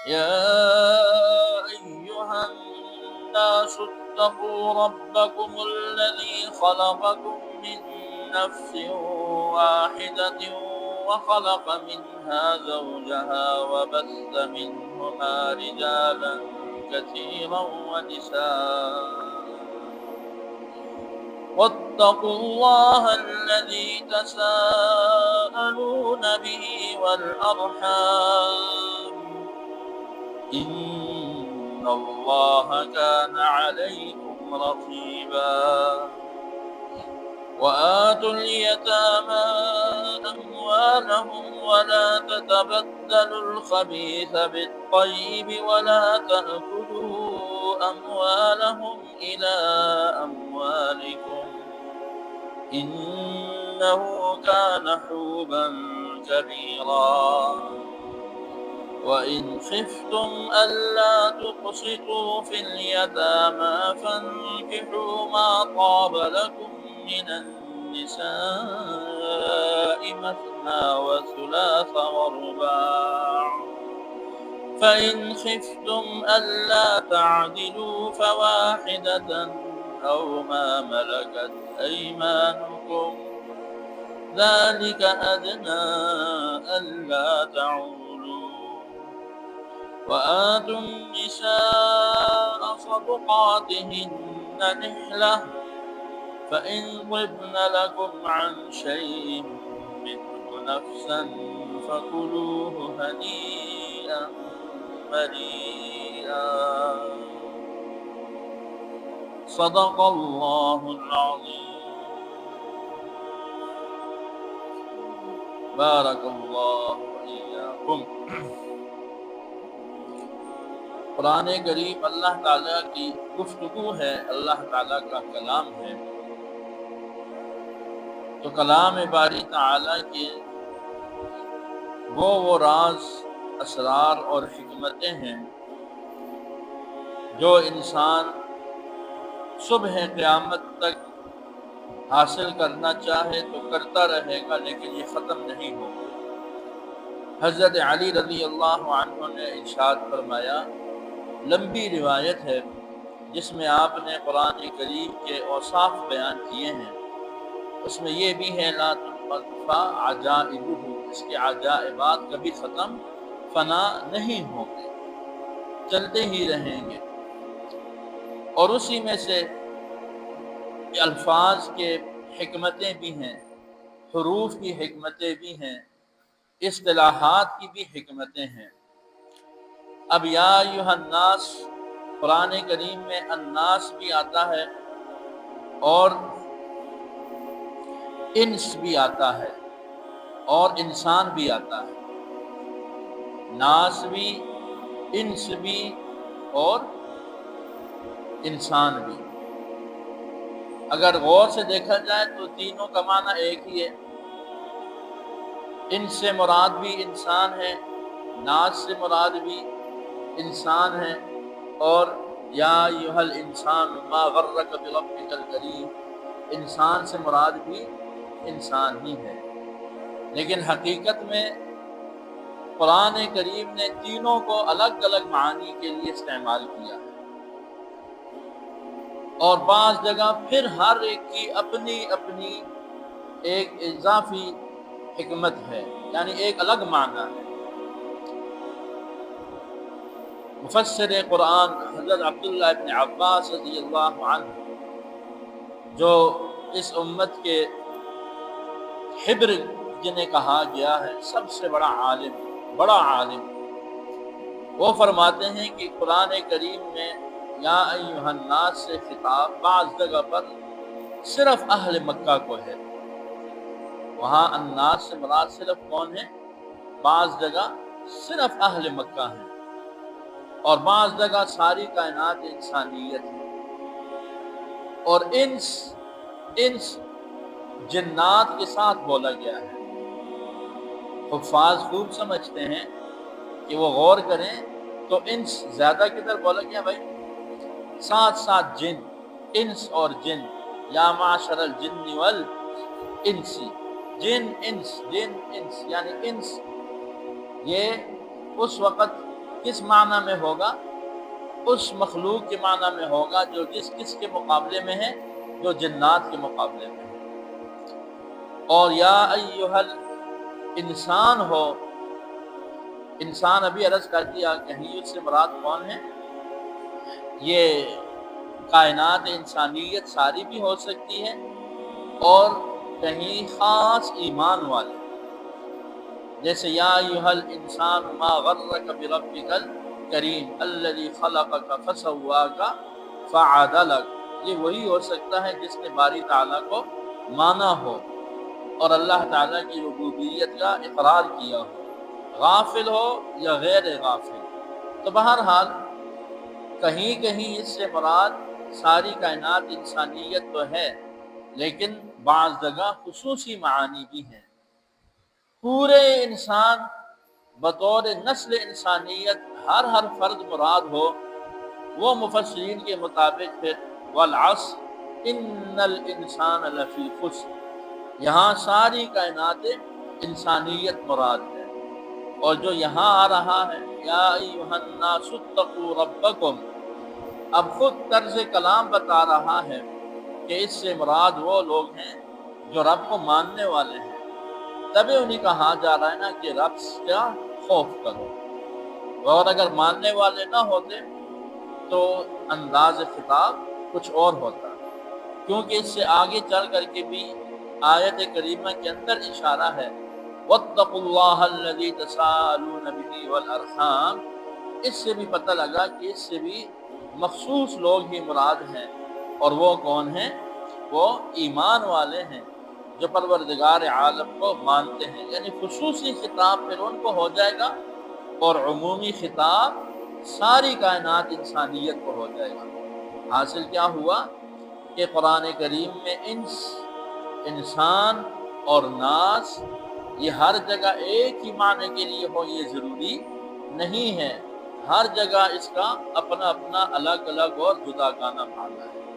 يا أيها الناس اتقوا ربكم الذي خلقكم من نفس واحدة وخلق منها زوجها وبث منهما رجالا كثيرا ونساء واتقوا الله الذي تساءلون به والأرحام إن الله كان عليكم رقيبا وآتوا اليتامى أموالهم ولا تتبدلوا الخبيث بالطيب ولا تأكلوا أموالهم إلى أموالكم إنه كان حوبا كبيرا وإن خفتم ألا تقسطوا في اليتامى فانكحوا ما طاب لكم من النساء مثنى وثلاث ورباع فإن خفتم ألا تعدلوا فواحدة أو ما ملكت أيمانكم ذلك أدنى ألا تعولوا وآتوا النساء صدقاتهن نحلة فإن طبن لكم عن شيء منه نفسا فكلوه هنيئا مريئا صدق الله العظيم بارک اللہ وإیاکم۔ قرآن کریم اللہ تعالیٰ کی گفتگو ہے، اللہ تعالیٰ کا کلام ہے، تو کلام باری تعالیٰ کے وہ راز، اسرار اور حکمتیں ہیں جو انسان صبح قیامت تک حاصل کرنا چاہے تو کرتا رہے گا، لیکن یہ ختم نہیں ہوگا۔ حضرت علی رضی اللہ عنہ نے ارشاد فرمایا، لمبی روایت ہے جس میں آپ نے قرآن کریم کے اوصاف بیان کیے ہیں، اس میں یہ بھی ہے لا تنفع عجائبہ، اس کے عجائبات کبھی ختم فنا نہیں ہوں گے، چلتے ہی رہیں گے۔ اور اسی میں سے الفاظ کے حکمتیں بھی ہیں، حروف کی حکمتیں بھی ہیں، اصطلاحات کی بھی حکمتیں ہیں۔ اب یا ایھا الناس، قرآن کریم میں الناس بھی آتا ہے اور انس بھی آتا ہے اور انسان بھی آتا ہے، ناس بھی، انس بھی اور انسان بھی۔ اگر غور سے دیکھا جائے تو تینوں کا معنی ایک ہی ہے۔ انس سے مراد بھی انسان ہے، ناس سے مراد بھی انسان ہے، اور یا ایھا الانسان ما غرک بربک الکریم، انسان سے مراد بھی انسان ہی ہے۔ لیکن حقیقت میں قرآن کریم نے تینوں کو الگ الگ معنی کے لیے استعمال کیا ہے، اور بعض جگہ پھر ہر ایک کی اپنی اپنی ایک اضافی حکمت ہے، یعنی ایک الگ معنی ہے۔ مفسر قرآن حضرت عبداللہ ابن عباس رضی اللہ عنہ، جو اس امت کے حبر جنہیں کہا گیا ہے، سب سے بڑا عالم، وہ فرماتے ہیں کہ قرآن کریم میں یا ایھا الناس سے خطاب بعض جگہ پر صرف اہل مکہ کو ہے، وہاں الناس سے مراد صرف کون ہے؟ بعض جگہ صرف اہل مکہ ہیں، اور بعض جگہ ساری کائنات انسانیت ہے۔ اور انس جنات کے ساتھ بولا گیا ہے۔ حفاظ خوب سمجھتے ہیں کہ وہ غور کریں تو انس زیادہ کدھر بولا گیا بھائی؟ ساتھ جن، انس اور جن، یا معشر الجن والانس، جن انس یعنی انس یہ اس وقت کس معنی میں ہوگا؟ اس مخلوق کے معنی میں ہوگا جو کس کے مقابلے میں ہے؟ جو جنات کے مقابلے میں ہے۔ اور یا ایھا الانسان ہو، انسان ابھی عرض کر دیا، کہیں اس سے مراد کون ہے؟ یہ کائنات انسانیت ساری بھی ہو سکتی ہے، اور کہیں خاص ایمان والے، جیسے یا ایھا الانسان ما غرک بربک الکریم الذی خلقک فسواک فعدلک، یہ وہی ہو سکتا ہے جس نے باری تعالیٰ کو مانا ہو اور اللہ تعالیٰ کی ربوبیت کا اقرار کیا ہو، غافل ہو یا غیر غافل۔ تو بہرحال کہیں کہیں اس سے مراد ساری کائنات انسانیت تو ہے، لیکن بعض جگہ خصوصی معانی بھی ہیں۔ پورے انسان بطور نسل انسانیت ہر فرد مراد ہو، وہ مفسرین کے مطابق پھر والعصر ان الانسان لفی خسر، یہاں ساری کائنات انسانیت مراد ہے۔ اور جو یہاں آ رہا ہے یا ایھا الناس اتقوا ربکم، اب خود طرز کلام بتا رہا ہے کہ اس سے مراد وہ لوگ ہیں جو رب کو ماننے والے ہیں، تبھی انہیں کہا جا رہا ہے نا کہ رب کا خوف کرو، اور اگر ماننے والے نہ ہوتے تو انداز خطاب کچھ اور ہوتا، کیونکہ اس سے آگے چل کر کے بھی آیت کریمہ کے اندر اشارہ ہے واتقوا اللہ الذی تساءلون بہ والارحام، اس سے بھی پتہ لگا کہ اس سے بھی مخصوص لوگ ہی مراد ہیں، اور وہ کون ہیں؟ وہ ایمان والے ہیں جو پروردگار عالم کو مانتے ہیں، یعنی خصوصی خطاب پھر ان کو ہو جائے گا اور عمومی خطاب ساری کائنات انسانیت کو ہو جائے گا۔ حاصل کیا ہوا کہ قرآن کریم میں انس، انسان اور ناس یہ ہر جگہ ایک ہی معنی کے لیے ہو یہ ضروری نہیں ہے، ہر جگہ اس کا اپنا الگ الگ اور جدا گانا معنی ہے۔